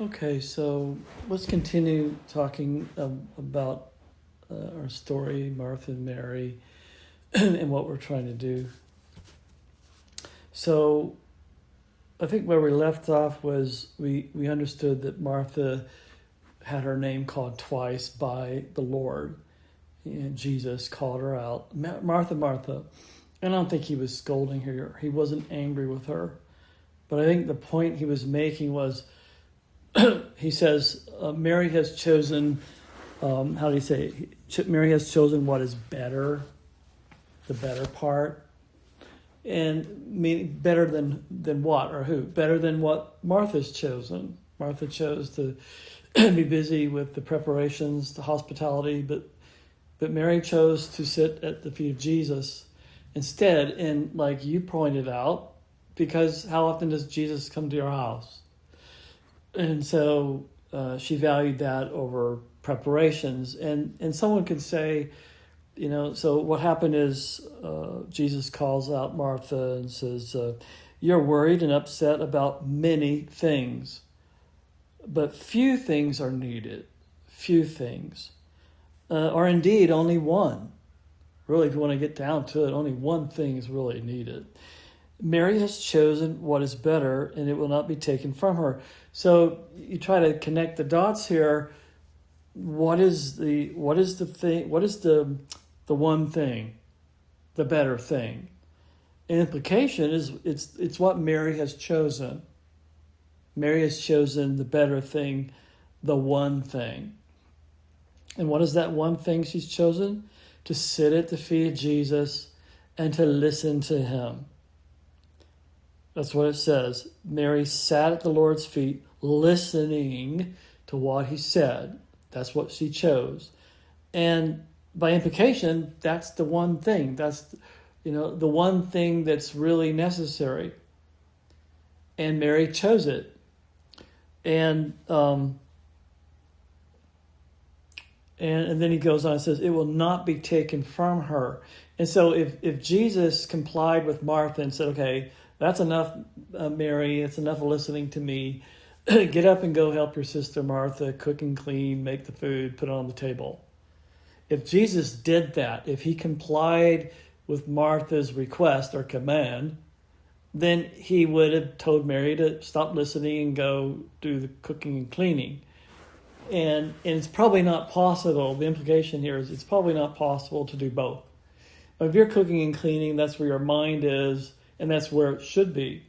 Okay, so let's continue talking about our story, Martha and Mary, and what we're trying to do. So I think where we left off was we understood that Martha had her name called twice by the Lord. And Jesus called her out, Martha, Martha. And I don't think he was scolding her. He wasn't angry with her. But I think the point he was making was, he says, Mary has chosen, how do you say it? Mary has chosen what is better, the better part. And meaning better than what or who? Better than what Martha's chosen. Martha chose to be busy with the preparations, the hospitality, but Mary chose to sit at the feet of Jesus instead. And like you pointed out, because how often does Jesus come to your house? And so she valued that over preparations. And someone could say, so what happened is Jesus calls out Martha and says, you're worried and upset about many things, but few things are needed. Few things. Or indeed only one. Really, if you want to get down to it, only one thing is really needed. Mary has chosen what is better, and it will not be taken from her. So you try to connect the dots here. What is the thing? What is the one thing, the better thing? The implication is it's what Mary has chosen. Mary has chosen the better thing, the one thing. And what is that one thing she's chosen? To sit at the feet of Jesus and to listen to him. That's what it says. Mary sat at the Lord's feet listening to what he said. That's what she chose. And by implication, that's the one thing. That's, the one thing that's really necessary. And Mary chose it. And then he goes on and says, it will not be taken from her. And so if Jesus complied with Martha and said, okay, that's enough, Mary, it's enough listening to me. Get up and go help your sister Martha, cook and clean, make the food, put it on the table. If Jesus did that, if he complied with Martha's request or command, then he would have told Mary to stop listening and go do the cooking and cleaning. And it's probably not possible. The implication here is it's probably not possible to do both. If you're cooking and cleaning, that's where your mind is, and that's where it should be.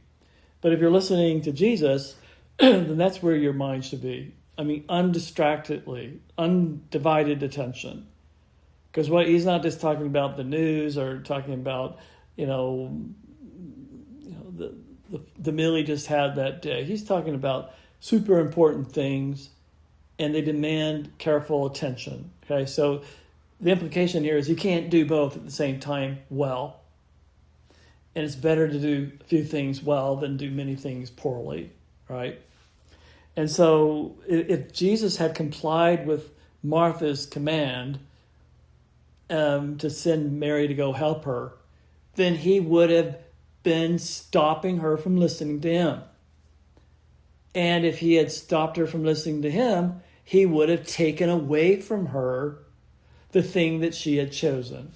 But if you're listening to Jesus, then that's where your mind should be. I mean, undistractedly, undivided attention. Because he's not just talking about the news or talking about, the meal he just had that day. He's talking about super important things, and they demand careful attention. Okay, so the implication here is you can't do both at the same time well. And it's better to do a few things well than do many things poorly, right? And so if Jesus had complied with Martha's command to send Mary to go help her, then he would have been stopping her from listening to him. And if he had stopped her from listening to him, he would have taken away from her the thing that she had chosen,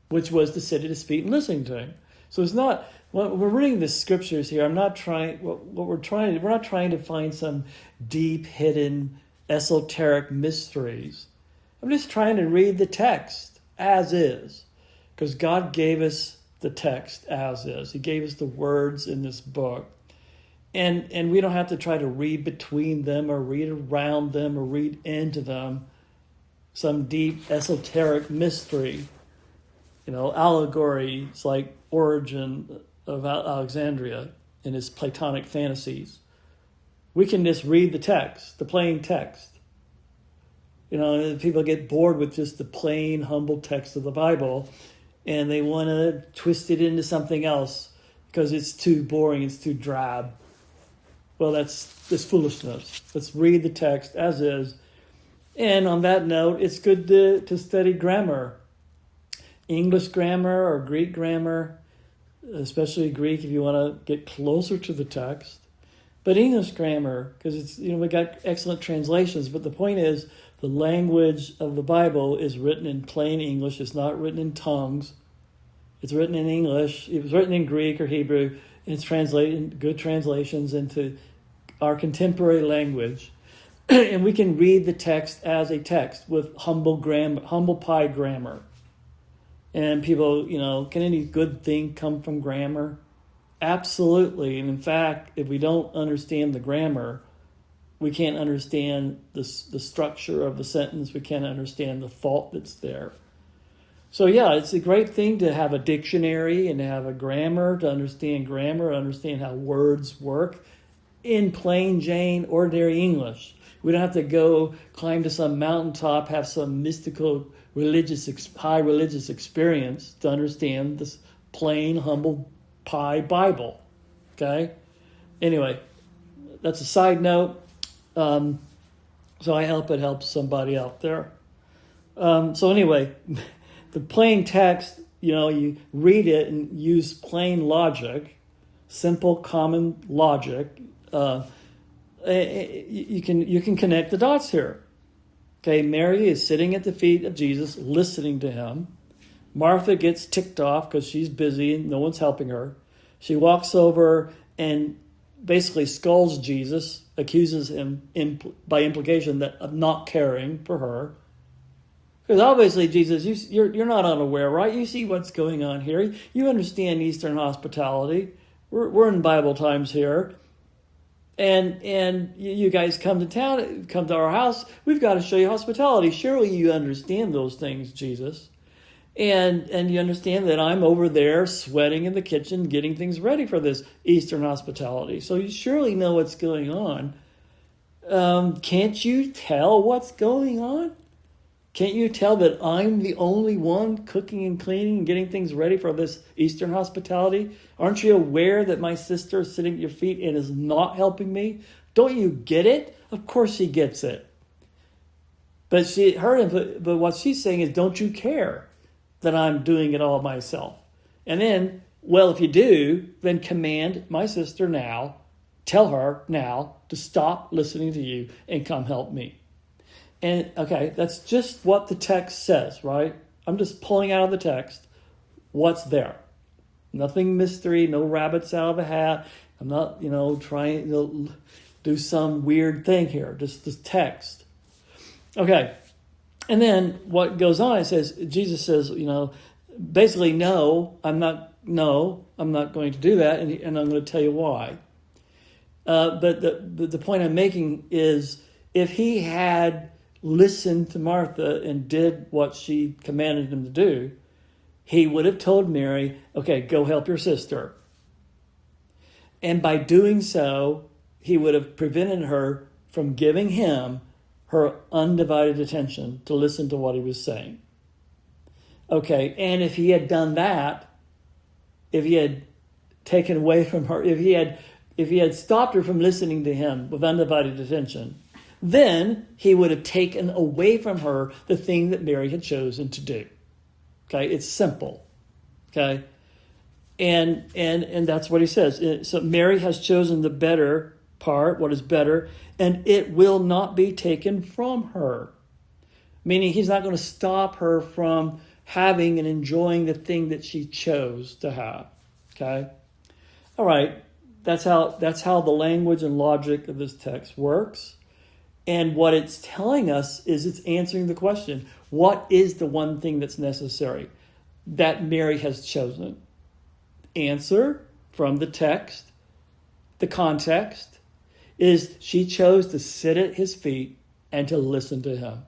which was to sit at his feet and listening to him. So it's not, when we're reading the scriptures here, we're not trying to find some deep, hidden, esoteric mysteries. I'm just trying to read the text as is, because God gave us the text as is. He gave us the words in this book. And we don't have to try to read between them or read around them or read into them some deep esoteric mystery. Allegory is like Origin of Alexandria in his Platonic fantasies. We can just read the text, the plain text. People get bored with just the plain, humble text of the Bible, and they want to twist it into something else because it's too boring, it's too drab. Well, that's foolishness. Let's read the text as is. And on that note, it's good to study grammar. English grammar or Greek grammar, especially Greek if you want to get closer to the text. But English grammar, because it's, we got excellent translations, but the point is the language of the Bible is written in plain English. It's not written in tongues. It's written in English. It was written in Greek or Hebrew. And it's translated in good translations into our contemporary language. And we can read the text as a text with humble pie grammar. And people, can any good thing come from grammar? Absolutely. And in fact, if we don't understand the grammar, we can't understand the structure of the sentence. We can't understand the thought that's there. So yeah, it's a great thing to have a dictionary and to have a grammar, to understand how words work in plain Jane, ordinary English. We don't have to go climb to some mountaintop, have some mystical high religious experience to understand this plain, humble pie Bible. Okay? Anyway, that's a side note. So I hope it helps somebody out there. So anyway, the plain text, you read it and use plain logic, simple, common logic. You can connect the dots here. Okay, Mary is sitting at the feet of Jesus, listening to him. Martha gets ticked off because she's busy and no one's helping her. She walks over and basically scolds Jesus, accuses him by implication of not caring for her. Because obviously, Jesus, you're not unaware, right? You see what's going on here. You understand Eastern hospitality. We're in Bible times here. And you guys come to town, come to our house. We've got to show you hospitality. Surely you understand those things, Jesus. And you understand that I'm over there sweating in the kitchen, getting things ready for this Eastern hospitality. So you surely know what's going on. Can't you tell what's going on? Can't you tell that I'm the only one cooking and cleaning and getting things ready for this Eastern hospitality? Aren't you aware that my sister is sitting at your feet and is not helping me? Don't you get it? Of course she gets it. But what she's saying is, don't you care that I'm doing it all myself? And then, well, if you do, then command my sister now, tell her now to stop listening to you and come help me. And, okay, that's just what the text says, right? I'm just pulling out of the text what's there. Nothing mystery, no rabbits out of a hat. I'm not, trying to do some weird thing here. Just the text. Okay. And then what goes on, Jesus says, basically, no, I'm not going to do that, and I'm going to tell you why. But the point I'm making is, if he had listened to Martha and did what she commanded him to do, he would have told Mary, okay, go help your sister. And by doing so, he would have prevented her from giving him her undivided attention to listen to what he was saying. Okay, and if he had done that, if he had taken away from her, if he had stopped her from listening to him with undivided attention, then he would have taken away from her the thing that Mary had chosen to do. Okay, it's simple. Okay, and that's what he says. So Mary has chosen the better part, what is better, and it will not be taken from her. Meaning he's not going to stop her from having and enjoying the thing that she chose to have. Okay, all right. That's how the language and logic of this text works. And what it's telling us is it's answering the question, what is the one thing that's necessary that Mary has chosen? Answer from the text, the context, is she chose to sit at his feet and to listen to him.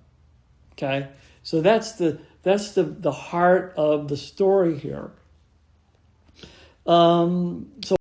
Okay? So that's the heart of the story here. So